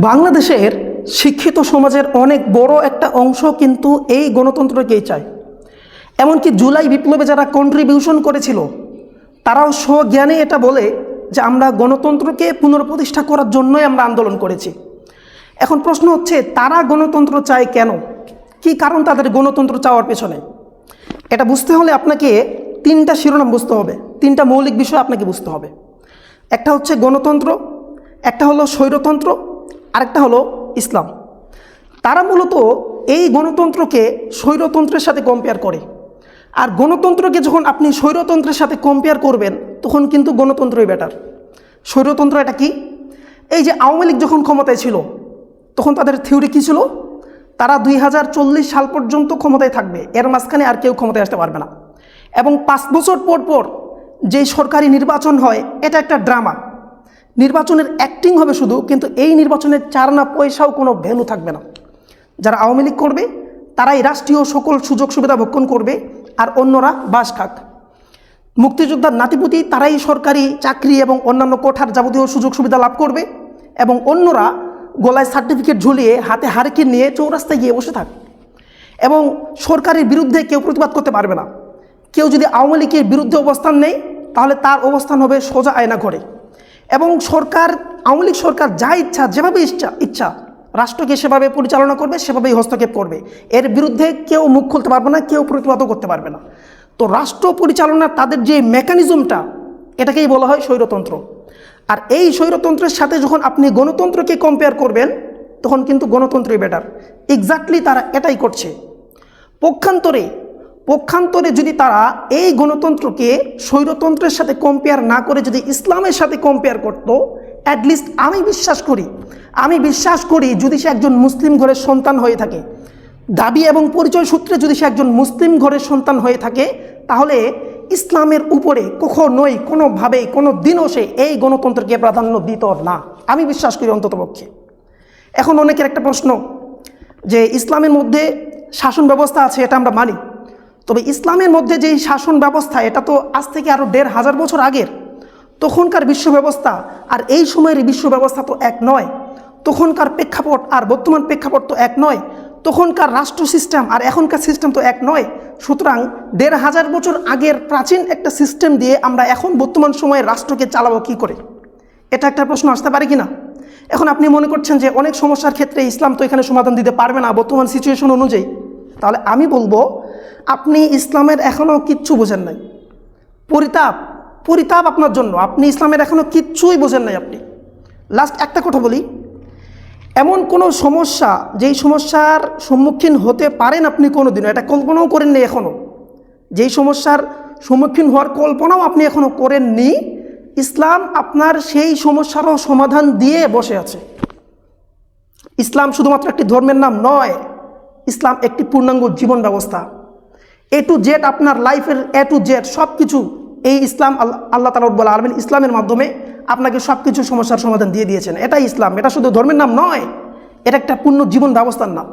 বাংলাদেশের শিক্ষিত সমাজের অনেক বড় একটা অংশ কিন্তু এই গণতন্ত্রকেই চায়। এমনকি জুলাই বিপ্লবে যারা কন্ট্রিবিউশন করেছিল তারাও স্বজ্ঞানে এটা বলে যে আমরা গণতন্ত্রকে পুনঃপ্রতিষ্ঠা করার জন্যই আমরা আন্দোলন করেছি। এখন প্রশ্ন হচ্ছে, তারা গণতন্ত্র চায় কেন? কি কারণ তাদের গণতন্ত্র চাওয়ার পেছনে? এটা বুঝতে হলে আপনাকে তিনটা শিরোনাম বুঝতে হবে, তিনটা মৌলিক বিষয় আপনাকে বুঝতে হবে। একটা হচ্ছে গণতন্ত্র, একটা হলো স্বৈরতন্ত্র, আরেকটা হলো ইসলাম। তারা মূলত এই গণতন্ত্রকে স্বৈরতন্ত্রের সাথে কম্পেয়ার করে। আর গণতন্ত্রকে যখন আপনি স্বৈরতন্ত্রের সাথে কম্পেয়ার করবেন তখন কিন্তু গণতন্ত্রই বেটার। স্বৈরতন্ত্র এটা কি? এই যে আওয়ামী লীগ যখন ক্ষমতায় ছিল তখন তাদের থিওরি কী ছিল? তারা 2040 সাল পর্যন্ত ক্ষমতায় থাকবে, এর মাঝখানে আর কেউ ক্ষমতায় আসতে পারবে না। এবং 5 বছর পর পর যেই সরকারি নির্বাচন হয় এটা একটা ড্রামা, নির্বাচনের অ্যাক্টিং হবে শুধু, কিন্তু এই নির্বাচনের 4 আনা পয়সাও কোনো ভ্যালু থাকবে না। যারা আওয়ামী লীগ করবে তারাই রাষ্ট্রীয় সকল সুযোগ সুবিধা ভক্ষণ করবে আর অন্যরা বাস খাক। মুক্তিযোদ্ধার নাতিপুতি তারাই সরকারি চাকরি এবং অন্যান্য কোঠার যাবতীয় সুযোগ সুবিধা লাভ করবে এবং অন্যরা গলায় সার্টিফিকেট ঝুলিয়ে হাতে হারিকেন নিয়ে চৌরাস্তায় গিয়ে বসে থাক। এবং সরকারের বিরুদ্ধে কেউ প্রতিবাদ করতে পারবে না। কেউ যদি আওয়ামী লীগের বিরুদ্ধে অবস্থান নেয় তাহলে তার অবস্থান হবে সোজা আয়না ঘরে। এবং সরকার, আওয়ামী লীগ সরকার যা ইচ্ছা, যেভাবে ইচ্ছা রাষ্ট্রকে সেভাবে পরিচালনা করবে, সেভাবেই হস্তক্ষেপ করবে। এর বিরুদ্ধে কেউ মুখ খুলতে পারবে না, কেউ প্রতিবাদও করতে পারবে না। তো রাষ্ট্র পরিচালনার তাদের যে মেকানিজমটা, এটাকেই বলা হয় স্বৈরতন্ত্র। আর এই স্বৈরতন্ত্রের সাথে যখন আপনি গণতন্ত্রকে কম্পেয়ার করবেন তখন কিন্তু গণতন্ত্রই বেটার। এক্স্যাক্টলি তারা এটাই করছে। পক্ষান্তরে যদি তারা এই গণতন্ত্রকে স্বৈরতন্ত্রের সাথে কম্পেয়ার না করে যদি ইসলামের সাথে কম্পেয়ার করত, অ্যাটলিস্ট আমি বিশ্বাস করি যদি সে একজন মুসলিম ঘরের সন্তান হয়ে থাকে, দাবি এবং পরিচয় সূত্রে যদি সে একজন মুসলিম ঘরের সন্তান হয়ে থাকে, তাহলে ইসলামের উপরে কখনোই কোনোভাবেই কোনো দিনও সে এই গণতন্ত্রকে প্রাধান্য দিত না। আমি বিশ্বাস করি অন্ততপক্ষে। এখন অনেকের একটা প্রশ্ন যে ইসলামের মধ্যে শাসন ব্যবস্থা আছে, এটা আমরা মানি। তবে ইসলামের মধ্যে যেই শাসন ব্যবস্থা, এটা তো আজ থেকে আরও 1500 বছর আগের। তখনকার বিশ্ব ব্যবস্থা আর এই সময়ের বিশ্ব ব্যবস্থা তো এক নয়। তখনকার প্রেক্ষাপট আর বর্তমান প্রেক্ষাপট তো এক নয়। তখনকার রাষ্ট্র সিস্টেম আর এখনকার সিস্টেম তো এক নয়। সুতরাং 1500 বছর আগের প্রাচীন একটা সিস্টেম দিয়ে আমরা এখন বর্তমান সময়ে রাষ্ট্রকে চালাবো কী করে? এটা একটা প্রশ্ন আসতে পারে কি না? এখন আপনি মনে করছেন যে অনেক সমস্যার ক্ষেত্রে ইসলাম তো এখানে সমাধান দিতে পারবে না বর্তমান সিচুয়েশন অনুযায়ী। তাহলে আমি বলবো, আপনি ইসলামের এখনও কিচ্ছু বোঝেন নাই। পরিতাপ আপনার জন্য, আপনি ইসলামের এখনও কিচ্ছুই বোঝেন নাই আপনি। লাস্ট একটা কথা বলি, এমন কোনো সমস্যা যেই সমস্যার সম্মুখীন হতে পারেন আপনি কোনোদিনও, এটা কল্পনাও করেননি এখনও, যেই সমস্যার সম্মুখীন হওয়ার কল্পনাও আপনি এখনও করেননি, ইসলাম আপনার সেই সমস্যারও সমাধান দিয়ে বসে আছে। ইসলাম শুধুমাত্র একটি ধর্মের নাম নয়, ইসলাম একটি পূর্ণাঙ্গ জীবন ব্যবস্থা। A to Z, আপনার লাইফের A to Z সব কিছু এই ইসলাম, আল্লাহ তাআলা রব্বুল আলামিন ইসলামের মাধ্যমে আপনাকে সব কিছু সমস্যার সমাধান দিয়ে দিয়েছেন। এটাই ইসলাম। এটা শুধু ধর্মের নাম নয়, এটা একটা পূর্ণ জীবন ব্যবস্থার নাম।